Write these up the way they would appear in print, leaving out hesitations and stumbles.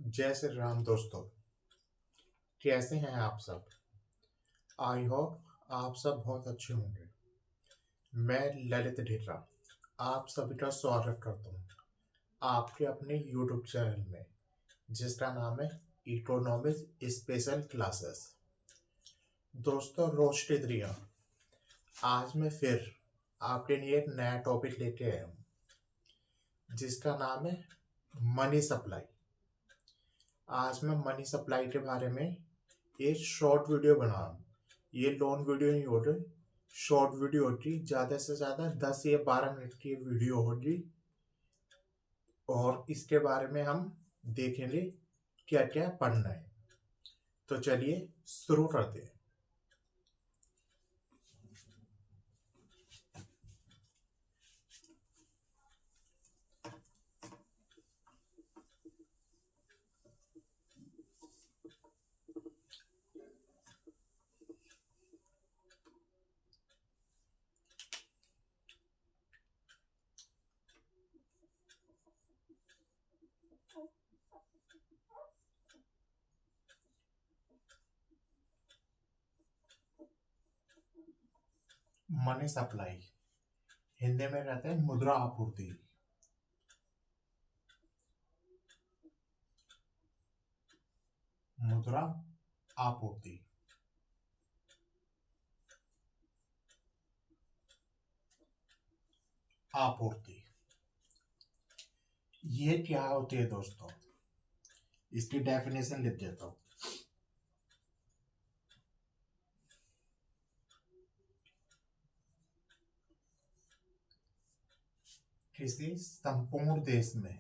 जय श्री राम दोस्तों। कैसे हैं आप सब? आई होप आप सब बहुत अच्छे होंगे। मैं ललित ढेरा आप सभी का स्वागत करता हूँ आपके अपने यूट्यूब चैनल में, जिसका नाम है इकोनॉमिक्स स्पेशल क्लासेस। दोस्तों रोस्टेद्रिया, आज मैं फिर आपके लिए एक नया टॉपिक लेके आया हूँ, जिसका नाम है मनी सप्लाई। आज मैं मनी सप्लाई के बारे में एक शॉर्ट वीडियो बना रहा हूँ। ये लॉन्ग वीडियो नहीं होगी, शॉर्ट वीडियो होगी। ज़्यादा से ज़्यादा 10 या 12 मिनट की वीडियो होगी और इसके बारे में हम देखेंगे क्या क्या पढ़ना है। तो चलिए शुरू करते हैं। मनी सप्लाई हिंदी में कहते हैं मुद्रा आपूर्ति। मुद्रा आपूर्ति आपूर्ति ये क्या होती है दोस्तों? इसकी डेफिनेशन लिख देता हूँ। किसी संपूर्ण देश में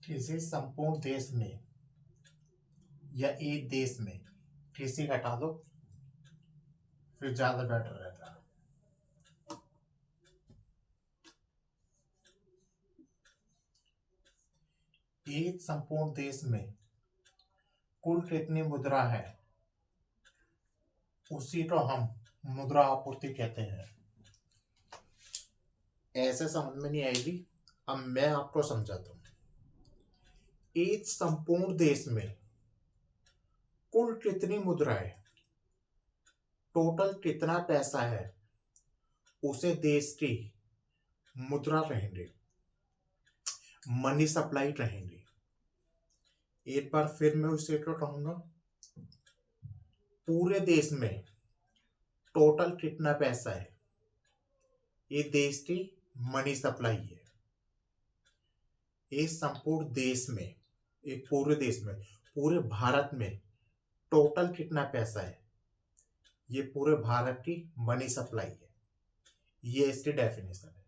किसी संपूर्ण देश में या एक देश में, किसी हटा दो फिर ज्यादा बेटर रहता है। एक संपूर्ण देश में कुल कितनी मुद्रा है, उसी को हम मुद्रा आपूर्ति कहते हैं। ऐसे समझ में नहीं आएगी, अब मैं आपको समझाता हूँ। एक संपूर्ण देश में कुल कितनी मुद्रा है, टोटल कितना पैसा है, उसे देश की मुद्रा कहेंगे, मनी सप्लाई कहेंगे। एक बार फिर मैं उसे को कहूंगा, पूरे देश में टोटल कितना पैसा है, ये देश की मनी सप्लाई है। इस संपूर्ण देश में, एक पूरे देश में, पूरे भारत में टोटल कितना पैसा है, ये पूरे भारत की मनी सप्लाई है। ये इसकी डेफिनेशन है।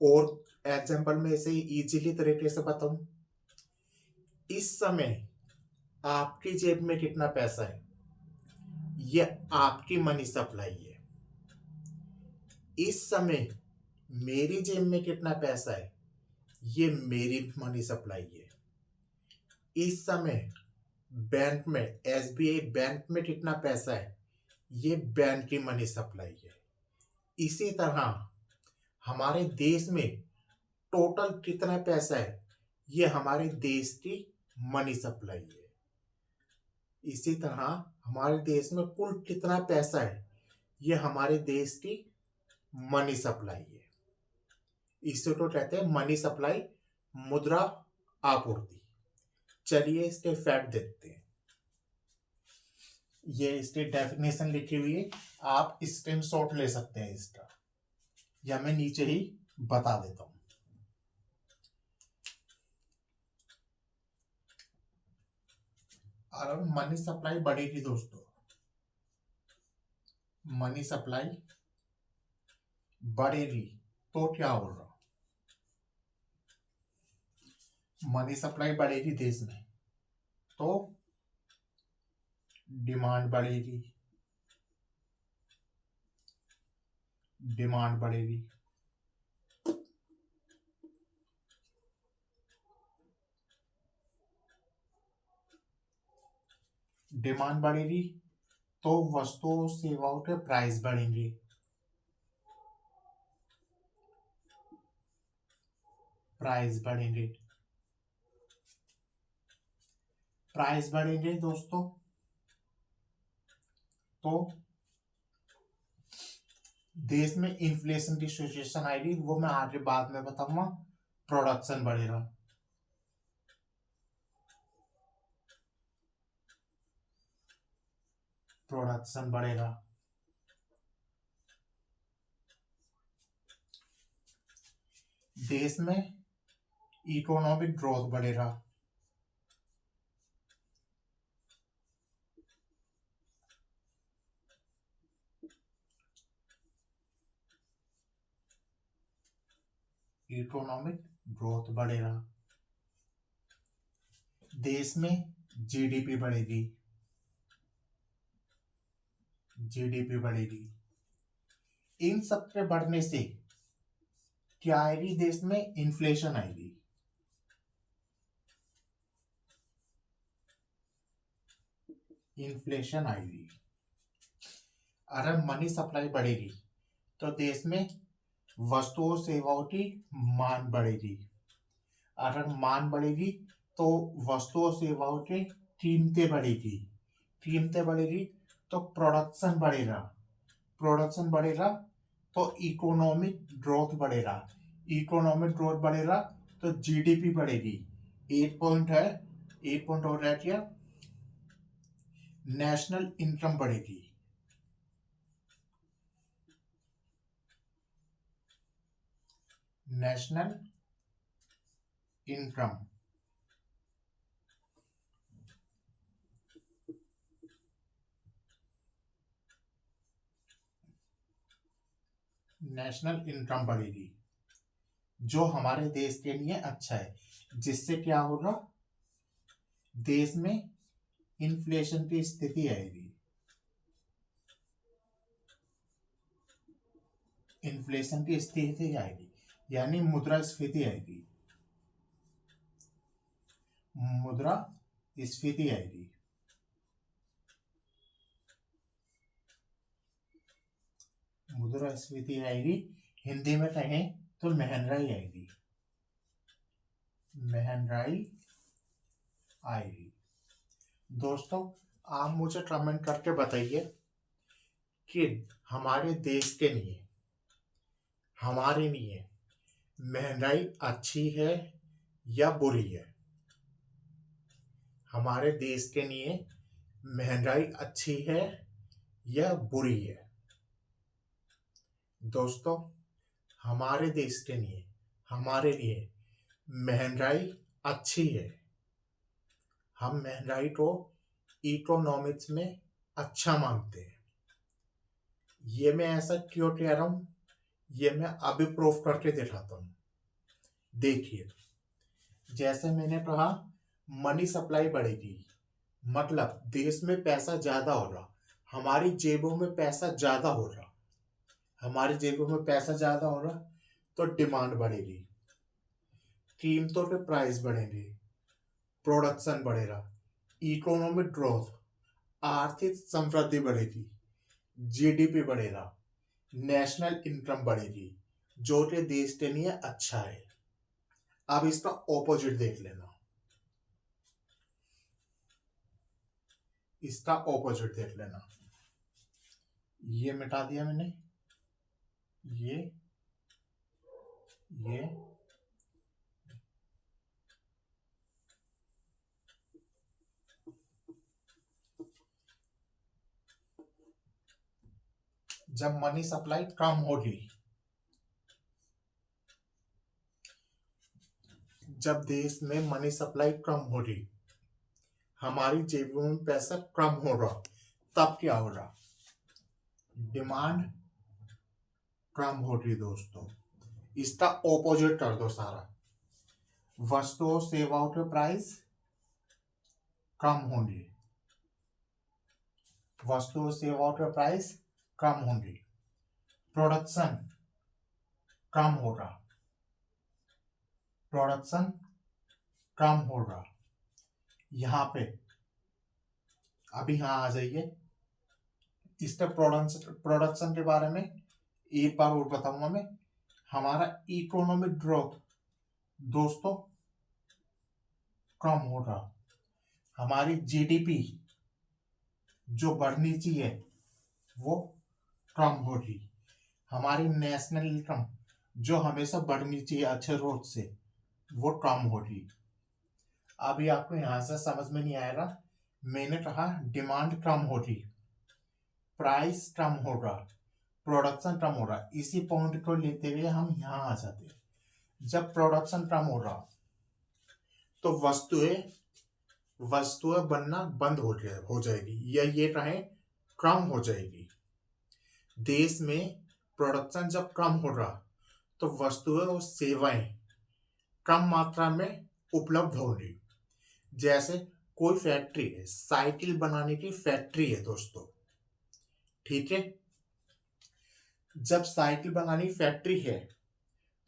और एग्जांपल में इसे इजीली तरीके से बताऊं, इस समय आपकी जेब में कितना पैसा है, ये आपकी मनी सप्लाई है। इस समय मेरी जेब में कितना पैसा है, ये मेरी मनी सप्लाई है। इस समय बैंक में, एसबीआई बैंक में कितना पैसा है, ये बैंक की मनी सप्लाई है। इसी तरह हमारे देश में टोटल कितना पैसा है, ये हमारे देश की मनी सप्लाई है। इसी तरह हमारे देश में कुल कितना पैसा है, ये हमारे देश की मनी सप्लाई है। इसे तो कहते हैं मनी सप्लाई, मुद्रा आपूर्ति। चलिए इसके फैक्ट देखते हैं। ये इसकी डेफिनेशन लिखी हुई है, आप स्क्रीनशॉट ले सकते हैं इसका, या मैं नीचे ही बता देता हूं। अगर मनी सप्लाई बढ़ेगी दोस्तों, मनी सप्लाई बढ़ेगी तो क्या होगा? मनी सप्लाई बढ़ेगी देश में तो डिमांड बढ़ेगी, डिमांड बढ़ेगी। डिमांड बढ़ेगी तो वस्तुओं सेवाओं के प्राइस बढ़ेंगे। प्राइस बढ़ेंगे, प्राइस बढ़ेंगे दोस्तों तो देश में इन्फ्लेशन की सिचुएशन आएगी, वो मैं आगे बाद में बताऊंगा। प्रोडक्शन बढ़ेगा, प्रोडक्शन बढ़ेगा। देश में इकोनॉमिक ग्रोथ बढ़ेगा, इकोनॉमिक ग्रोथ बढ़ेगा। देश में जीडीपी बढ़ेगी, जीडीपी बढ़ेगी। इन सब के बढ़ने से क्या आएगी? देश में इन्फ्लेशन आएगी। इन्फ्लेशन आएगी। अगर मनी सप्लाई बढ़ेगी तो देश में वस्तुओं सेवाओं की मांग बढ़ेगी। अगर मांग बढ़ेगी तो वस्तुओं सेवाओं की कीमतें बढ़ेगी। कीमतें बढ़ेगी तो प्रोडक्शन बढ़ेगा। प्रोडक्शन बढ़ेगा तो इकोनॉमिक ग्रोथ बढ़ेगा। इकोनॉमिक ग्रोथ बढ़ेगा तो जीडीपी बढ़ेगी। 8 पॉइंट है, 8 पॉइंट और रह गया। नेशनल इनकम बढ़ेगी। नेशनल इनकम, नेशनल इनकम बढ़ेगी, जो हमारे देश के लिए अच्छा है। जिससे क्या होगा? देश में इन्फ्लेशन की स्थिति आएगी। इन्फ्लेशन की स्थिति आएगी यानी मुद्रास्फीति आएगी। मुद्रा स्फीति आएगी। मुद्रास्फीति आएगी। हिंदी में कहें तो महंगाई आएगी। महंगाई आएगी। दोस्तों, आप मुझे कमेंट करके बताइए कि हमारे देश के लिए, हमारे लिए महंगाई अच्छी है या बुरी है? हमारे देश के लिए महंगाई अच्छी है या बुरी है? दोस्तों, हमारे देश के लिए, हमारे लिए महंगाई अच्छी है। हम महंगाई को इकोनॉमिक्स में अच्छा मानते हैं। ये मैं ऐसा क्यों कह रहा हूं, ये मैं अभी प्रूफ करके दिखाता हूं। देखिए, जैसे मैंने कहा मनी सप्लाई बढ़ेगी, मतलब देश में पैसा ज्यादा हो रहा, हमारी जेबों में पैसा ज्यादा हो रहा, हमारी जेबों में पैसा ज्यादा हो रहा तो डिमांड बढ़ेगी, कीमतों के प्राइस बढ़ेंगे, प्रोडक्शन बढ़ेगा, इकोनॉमिक ग्रोथ, आर्थिक समृद्धि बढ़ेगी, जीडीपी बढ़ेगा, नेशनल इनकम बढ़ेगी, जो कि देश के लिए अच्छा है। अब इसका ऑपोजिट देख लेना। इसका ऑपोजिट देख लेना। ये मिटा दिया मैंने, ये जब मनी सप्लाई कम होगी, जब देश में मनी सप्लाई कम हो रही, हमारी जेबों में पैसा कम हो रहा, तब क्या हो रहा? डिमांड कम हो रही दोस्तों। इसका ऑपोजिट कर दो सारा। वस्तुओं सेवाओं के प्राइस कम होंगे, वस्तुओं सेवाओं के प्राइस कम होंगे, प्रोडक्शन कम होगा, प्रोडक्शन कम होगा। यहाँ पे अभी यहाँ आ जाइए, इसके प्रोडक्शन के बारे में एक बार और बताऊंगा मैं। हमारा इकोनॉमिक ग्रोथ दोस्तों कम हो रहा, हमारी जीडीपी जो बढ़नी चाहिए वो कम हो रही, हमारी नेशनल इनकम जो हमेशा बढ़नी चाहिए अच्छे रोज से वो कम हो रही। अभी आपको यहां से समझ में नहीं आएगा, मैंने कहा डिमांड कम हो रही, प्राइस कम हो रहा, प्रोडक्शन कम हो रहा। इसी पॉइंट को लेते हुए हम यहां आ जाते। जब प्रोडक्शन कम हो रहा तो वस्तुएं बनना बंद हो जाएगी, या ये कहें कम हो जाएगी। देश में प्रोडक्शन जब कम हो रहा तो वस्तुएं और सेवाएं कम मात्रा में उपलब्ध होंगी। जैसे कोई फैक्ट्री है, साइकिल बनाने की फैक्ट्री है दोस्तों, ठीक है। जब साइकिल बनाने की फैक्ट्री है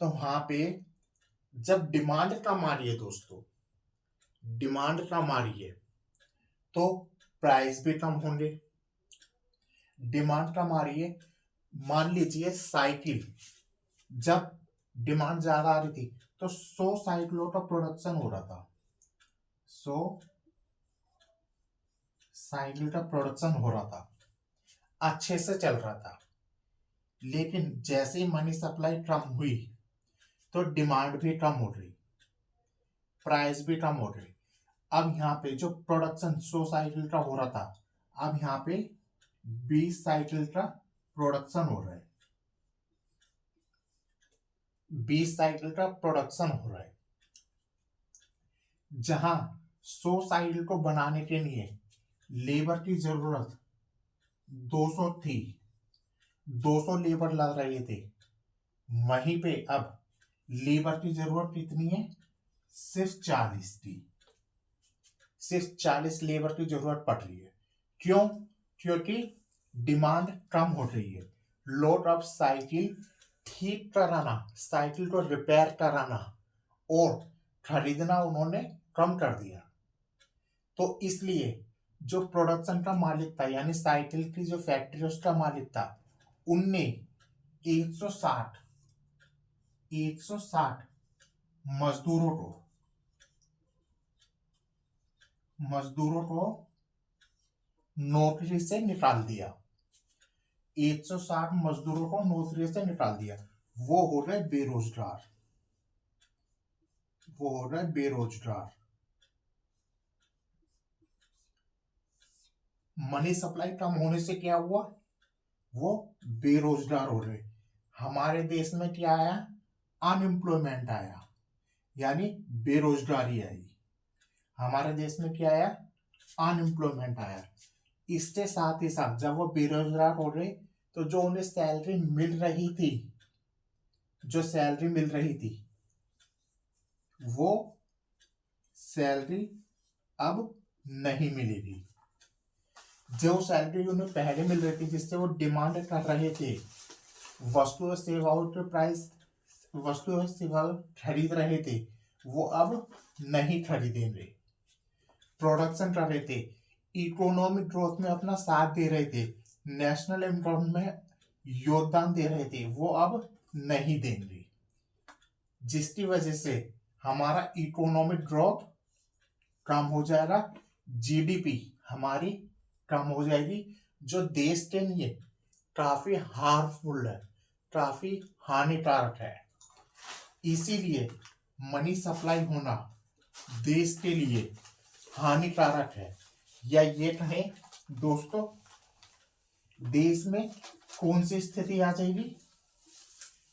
तो वहां पे जब डिमांड कम आ रही है दोस्तों, डिमांड कम आ रही है तो प्राइस भी कम होंगे। डिमांड कम आ रही है, मान लीजिए साइकिल जब डिमांड ज्यादा आ रही थी तो 100 साइकिलों का प्रोडक्शन हो रहा था, 100 साइकिल का प्रोडक्शन हो रहा था, अच्छे से चल रहा था। लेकिन जैसे ही मनी सप्लाई कम हुई तो डिमांड भी कम हो रही, प्राइस भी कम हो रही। अब यहाँ पे जो प्रोडक्शन 100 साइकिल का हो रहा था, अब यहाँ पे 20 साइकिल का प्रोडक्शन हो रहा है, 20 साइकिल का प्रोडक्शन हो रहा है। जहां 100 साइकिल को बनाने के लिए लेबर की जरूरत 200 थी, 200 लेबर लग रहे थे, वहीं पे अब लेबर की जरूरत कितनी है? सिर्फ 40 थी, सिर्फ 40 लेबर की जरूरत पड़ रही है। क्यों? क्योंकि डिमांड कम हो रही है। लोड ऑफ साइकिल ठीक कराना, साइकिल को रिपेयर कराना और खरीदना उन्होंने कम कर दिया। तो इसलिए जो प्रोडक्शन का मालिक था, यानी साइकिल की जो फैक्ट्री उसका मालिक था, उनने 160 मजदूरों को नौकरी से निकाल दिया, 160 मजदूरों को नौकरी से निकाल दिया। वो हो रहे बेरोजगार, वो हो रहे बेरोजगार। मनी सप्लाई कम होने से क्या हुआ? वो बेरोजगार हो रहे। हमारे देश में क्या आया? अनएम्प्लॉयमेंट आया, यानी बेरोजगारी आई। हमारे देश में क्या आया? अनएम्प्लॉयमेंट आया। इसके साथ ही साथ जब वो बेरोजगार हो रहे तो जो उन्हें सैलरी मिल रही थी, जो सैलरी मिल रही थी वो सैलरी अब नहीं मिलेगी। जो सैलरी उन्हें पहले मिल रही थी, जिससे वो डिमांड कर रहे थे, वस्तु और सेवाओं के प्राइस, वस्तु और सेवाएं खरीद रहे थे, वो अब नहीं खरीदेंगे। प्रोडक्शन कर रहे थे, इकोनॉमिक ग्रोथ में अपना साथ दे रहे थे, नेशनल इनकम में योगदान दे रहे थे, वो अब नहीं देंगे। जिसकी वजह से हमारा इकोनॉमिक ग्रोथ कम हो जाएगा, जीडीपी हमारी कम हो जाएगी, जो देश के लिए काफी हार्मफुल है, काफी हानिकारक है। इसीलिए मनी सप्लाई होना देश के लिए हानिकारक है, या ये कहें दोस्तों, देश में कौन सी स्थिति आ जाएगी?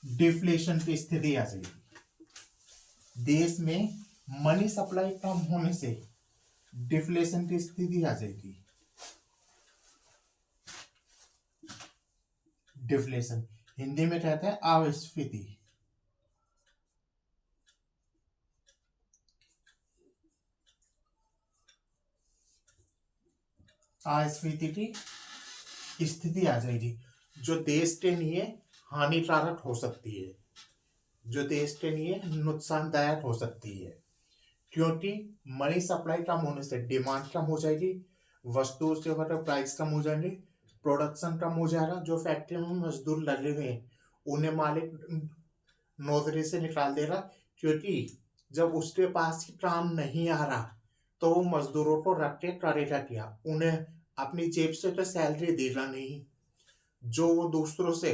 डिफ्लेशन की स्थिति आ जाएगी। देश में मनी सप्लाई कम होने से डिफ्लेशन की स्थिति आ जाएगी। डिफ्लेशन हिंदी में कहते हैं अस्फीति। अस्फीति की स्थिति आ जाएगी, जो देश के लिए हानिकारक हो सकती है, जो देश के लिए नुकसानदायक हो सकती है। क्योंकि मनी सप्लाई कम होने से डिमांड कम हो जाएगी, वस्तुओं से प्राइस कम हो जाएंगे, प्रोडक्शन कम हो जाएगा। जो फैक्ट्री में मजदूर लगे हुए हैं उन्हें मालिक नौकरी से निकाल देगा, क्योंकि जब उसके पास ही काम नहीं आ रहा तो वो मजदूरों को रख के करेगा क्या? उन्हें अपनी जेब से तो सैलरी देगा नहीं, जो वो दूसरों से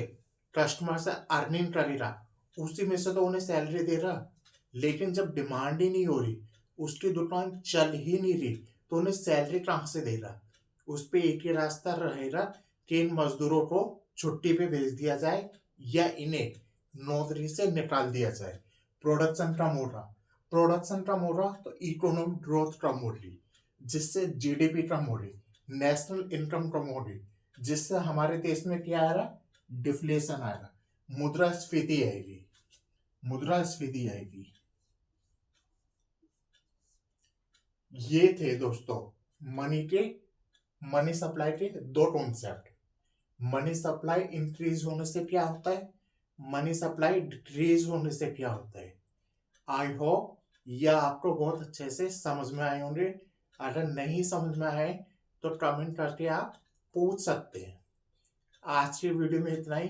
कस्टमर से अर्निंग करेगा उसी में से तो उन्हें सैलरी दे रहा। लेकिन जब डिमांड ही नहीं हो रही, उसकी दुकान चल ही नहीं रही, तो उन्हें सैलरी कहाँ से देगा? उस पे एक ही रास्ता रहेगा कि इन मजदूरों को छुट्टी पे भेज दिया जाए या इन्हें नौकरी से निकाल दिया जाए। प्रोडक्शन कम हो रहा, प्रोडक्शन कम हो रहा तो इकोनॉमिक ग्रोथ कम हो रही, जिससे जीडीपी कम हो रही, नेशनल इनकम कम हो रही, जिससे हमारे देश में क्या आएगा? डिफ्लेशन आएगा, मुद्रास्फीति आएगी, मुद्रास्फीति आएगी। ये थे दोस्तों मनी सप्लाई के दो कॉन्सेप्ट। मनी सप्लाई इंक्रीज होने से क्या होता है, मनी सप्लाई डिक्रीज होने से क्या होता है। आई होप यह आपको बहुत अच्छे से समझ में आए होंगे। अगर नहीं समझ में आए तो कमेंट करके आप पूछ सकते हैं। आज की वीडियो में इतना ही।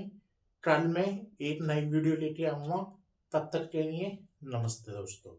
कल मैं एक नई वीडियो लेके आऊंगा, तब तक के लिए नमस्ते दोस्तों।